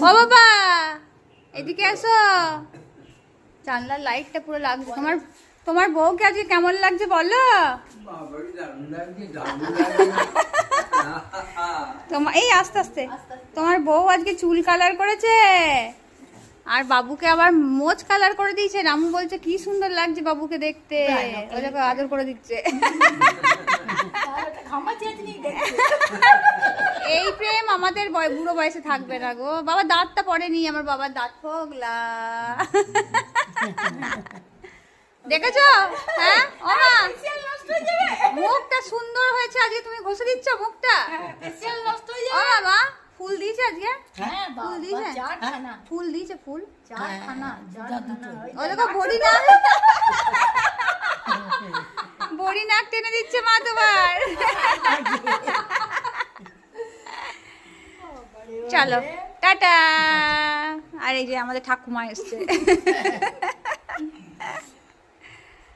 ও বাবা এদিকে এসো, জানলার লাইটটা পুরো লাগছে। তোমার বউকে আজকে কেমন লাগছে বলো? তোমার এই আস্তে আস্তে, তোমার বউ আজকে চুল কালার করেছে আর বাবুকে আবার মোচ কালার করে দিয়েছে। রামু বলছে কি সুন্দর লাগছে বাবুকে দেখতে, ওই দেখো আদর করে দিচ্ছে। এই প্রেম আমাদের বুড়ো বয়সে থাকবে না গো। বাবা দাঁতটা পড়েনি, আমার বাবার দাঁত ফোগলা। দেখেছো? হ্যাঁ ও মা, মুখটা সুন্দর হয়েছে আজকে, তুমি ঘষে দিচ্ছ মুখটা। ও বাবা ফুল দিয়েছে আজকে, ফুল দিয়েছে, ফুল দিয়েছে, ফুল ওই দেখো বড়ি নাক, বড়ি নাক টেনে দিচ্ছে মা তোমার। চলো টাটা। আর এই যে আমাদের ঠাকুমা এসছে।